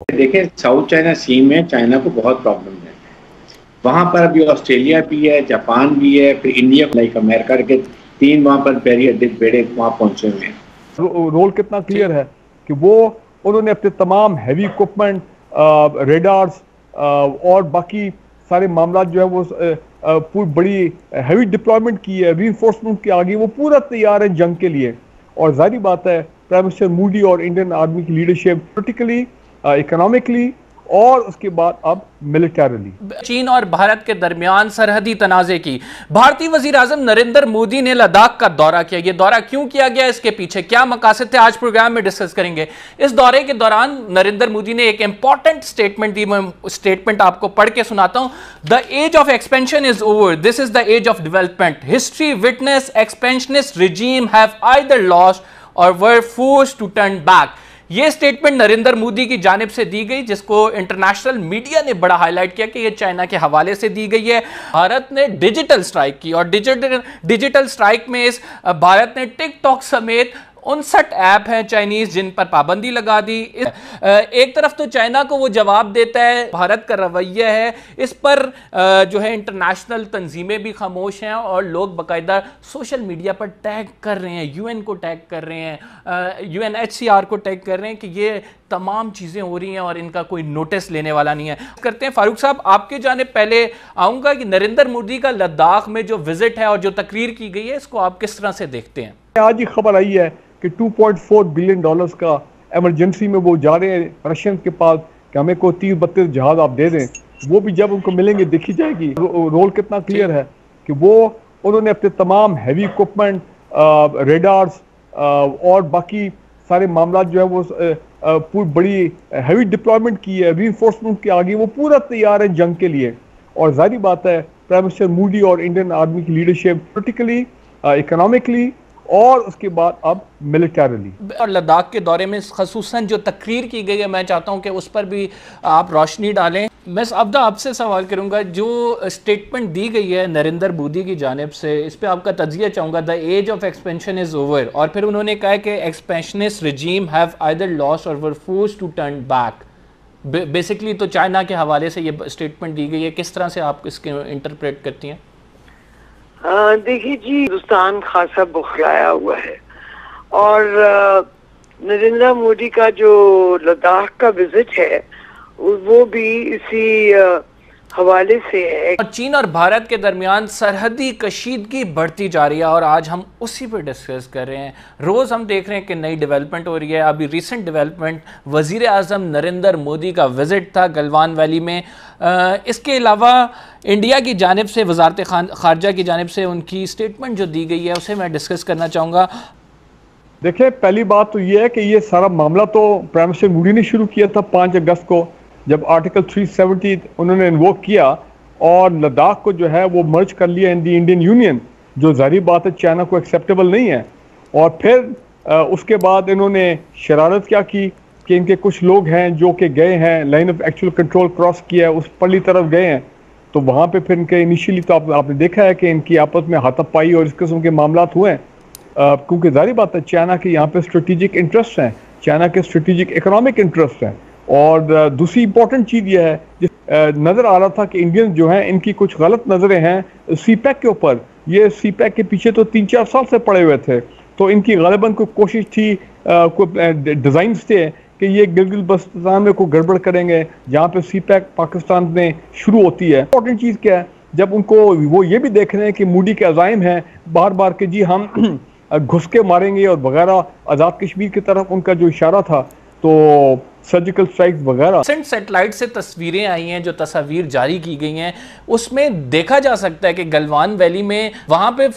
देखिए south China सी में China को बहुत प्रॉब्लम है। वहाँ पर अभी ऑस्ट्रेलिया भी है, जापान भी है, फिर इंडिया लाइक अमेरिका के 3 वहाँ पर बेड़े वहाँ पहुंचे हुए हैं। रोल कितना क्लियर है कि वो उन्होंने अपने तमाम हैवी इक्विपमेंट, रेडार्स और बाकी सारे मामला जो है वो पूरी बड़ी हैवी डिप्लॉयमेंट की है, रीइंफोर्समेंट की आगे वो पूरा तैयार है जंग के लिए। और जाहिर बात है प्राइम मिनिस्टर मोदी और इंडियन आर्मी की लीडरशिप पोलिटिकली, इकोनॉमिकली और उसके बाद अब मिलिटरीली चीन और भारत के दरमियान सरहदी तनाजे की भारतीय वजीर आजम नरेंद्र मोदी ने लद्दाख का दौरा किया। यह दौरा क्यों किया गया, इसके पीछे क्या मकासद थे, आज प्रोग्राम में डिस्कस करेंगे। इस दौरे के दौरान नरेंद्र मोदी ने एक इंपॉर्टेंट स्टेटमेंट दी। मैं स्टेटमेंट आपको पढ़ के सुनाता हूं। The age of expansion is over, this is the age of development. History witness expansionist regime have either lost or were forced to turn back. यह स्टेटमेंट नरेंद्र मोदी की जानिब से दी गई, जिसको इंटरनेशनल मीडिया ने बड़ा हाईलाइट किया कि यह चाइना के हवाले से दी गई है। भारत ने डिजिटल स्ट्राइक की और डिजिटल स्ट्राइक में इस भारत ने टिकटॉक समेत 59 ऐप हैं चाइनीज जिन पर पाबंदी लगा दी। एक तरफ तो चाइना को वो जवाब देता है, भारत का रवैया है इस पर जो है इंटरनेशनल तंजीमें भी खामोश हैं और लोग बाकायदा सोशल मीडिया पर टैग कर रहे हैं, यूएन को टैग कर रहे हैं, यूएनएचसीआर को टैग कर रहे हैं कि ये तमाम चीज़ें हो रही हैं और इनका कोई नोटिस लेने वाला नहीं है। करते हैं फारूक साहब, आपके जानिब पहले आऊँगा कि नरेंद्र मोदी का लद्दाख में जो विजिट है और जो तकरीर की गई है, इसको आप किस तरह से देखते हैं? आज ही खबर आई है कि $2.4 बिलियन का एमरजेंसी में वो जा रहे हैं रशियन के पास कि हमें को 30-32 जहाज आप दे दें। वो भी जब उनको मिलेंगे देखी जाएगी। रोल कितना क्लियर है कि वो उन्होंने अपने तमाम हैवी इक्विपमेंट, रेडार्स और बाकी सारे मामला जो है वो पूरी बड़ी हैवी डिप्लॉयमेंट की है, रीइंफोर्समेंट की आगे वो पूरा तैयार है जंग के लिए। और जाहिर बात है प्राइम मिनिस्टर मोदी और इंडियन आर्मी की लीडरशिप पोलिटिकली, इकोनॉमिकली और उसके बाद अब मिलिटरीली। और लद्दाख के दौरे में खसूसन जो तकरीर की गई है, मैं चाहता हूं कि उस पर भी आप रोशनी डालें। मैं अब्दा आपसे सवाल करूंगा, जो स्टेटमेंट दी गई है नरेंद्र मोदी की जानिब से, इस पे आपका तजिया चाहूँगा। The age of expansion is over, और फिर उन्होंने कहा कि expansionist regime have either lost or were forced to turn back. Basically तो चाइना के हवाले से ये स्टेटमेंट दी गई है, किस तरह से आप इसके इंटरप्रेट करती हैं? देखिए जी, हिंदुस्तान खासा बुखलाया हुआ है और नरेंद्र मोदी का जो लद्दाख का विजिट है वो भी इसी हवाले से है। और चीन और भारत के दरमियान सरहदी कशीदगी बढ़ती जा रही है और आज हम उसी पर डिस्कस कर रहे हैं। रोज़ हम देख रहे हैं कि नई डेवलपमेंट हो रही है। अभी रिसेंट डेवलपमेंट वज़ीर आज़म नरेंद्र मोदी का विज़िट था गलवान वैली में। इसके अलावा इंडिया की जानिब से, वज़ारत ख़ारजा की जानिब से उनकी स्टेटमेंट जो दी गई है उसे मैं डिस्कस करना चाहूँगा। देखिए, पहली बात तो ये है कि ये सारा मामला तो प्राइम मिनिस्टर मोदी ने शुरू किया था 5 अगस्त को, जब आर्टिकल 370 उन्होंने इन्वोक किया और लद्दाख को जो है वो मर्ज कर लिया इन दी इंडियन यूनियन, जो जाहिर बात है चाइना को एक्सेप्टेबल नहीं है। और फिर उसके बाद इन्होंने शरारत क्या की कि इनके कुछ लोग हैं जो कि गए हैं, line of actual control cross किया है, उस पल्ली तरफ गए हैं। तो वहाँ पे फिर इनके इनिशियली तो आपने देखा है कि इनकी आपस में हाथापाई और इस किस्म के मामला हुए हैं, क्योंकि जाहिर बात है चाइना के यहाँ पे स्ट्रेटेजिक इंटरेस्ट हैं, चाइना के स्ट्रेटेजिक इकोनॉमिक इंटरेस्ट हैं। और दूसरी इंपॉर्टेंट चीज़ यह है, नज़र आ रहा था कि इंडियन जो हैं इनकी कुछ गलत नज़रें हैं सीपैक के ऊपर। ये सीपैक के पीछे तो 3-4 साल से पड़े हुए थे, तो इनकी ग़ालिबन कोई कोशिश थी, कोई डिज़ाइन थे कि ये गिलगित बल्तिस्तान में कोई गड़बड़ करेंगे जहाँ पे सीपैक पाकिस्तान में शुरू होती है। इंपॉर्टेंट चीज़ क्या है, जब उनको वो ये भी देख रहे हैं कि मोदी के अज़ाइम हैं बार बार कि जी हम घुस के मारेंगे और वगैरह, आज़ाद कश्मीर की तरफ उनका जो इशारा था, तो सर्जिकल स्ट्राइक वगैरह। सैटेलाइट से तस्वीरें आई हैं, जो तस्वीर जारी की गई हैं उसमें देखा जा सकता है कि गलवान वैली में वहाँ पे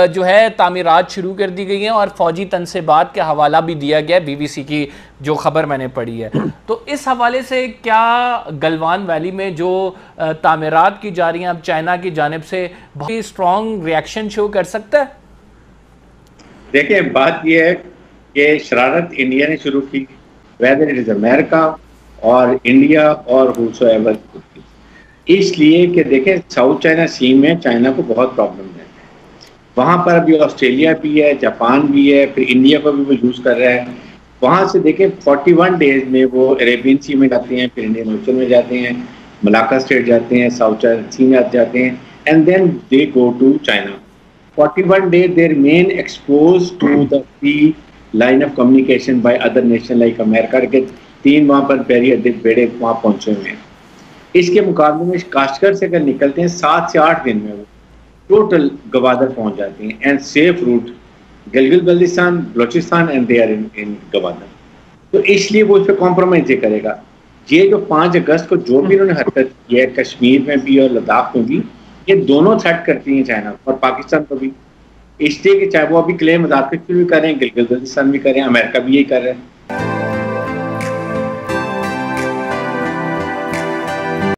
जो है तामीरात शुरू कर दी गई हैं और फौजी तनसीबात के हवाला भी दिया गया, BBC की जो खबर मैंने पढ़ी है। तो इस हवाले से क्या गलवान वैली में जो तामीरात की जा रही हैं अब चाइना की जानिब से बहुत स्ट्रॉन्ग रिएक्शन शो कर सकता है? देखिए, बात यह है कि शरारत इंडिया ने शुरू की, वेदर इट इज अमेरिका और इंडिया और हुसोएवर, इसलिए कि देखें साउथ चाइना सी में चाइना को बहुत प्रॉब्लम है। वहाँ पर अभी ऑस्ट्रेलिया भी है, जापान भी है, फिर इंडिया को भी वो यूज़ कर रहा है। वहां से देखें 41 डेज में वो अरेबियन सी में जाते हैं, फिर इंडियन ओशन में जाते हैं, मलाक्का स्टेट जाते हैं, साउथ चाइना सी में जाते हैं, and then they go to China. 41 days they remain exposed to the free line of communication by other nation like America के 3 वहाँ पर बैरियर बेड़े वहाँ पहुँचे हुए हैं. इसके मुकाबले में काश्तकार से अगर निकलते हैं 7 से 8 दिन में वो टोटल गवादर पहुँच जाते हैं and safe route Gilgit Baltistan, Balochistan and they are in Gwadar. तो इसलिए वो इस पर कॉम्प्रोमाइज करेगा. ये जो 5 अगस्त को जो भी उन्होंने हरकत की है कश्मीर में भी और लद्दाख में भी, ये दोनों थ्रेट करती हैं चाइना और पाकिस्तान को भी. इसलिए कि चाहे वो अभी क्लेम लद्दाख भी कर रहे हैं, गिलगित बल्तिस्तान भी कर रहे हैं, अमेरिका भी यही कर रहे हैं.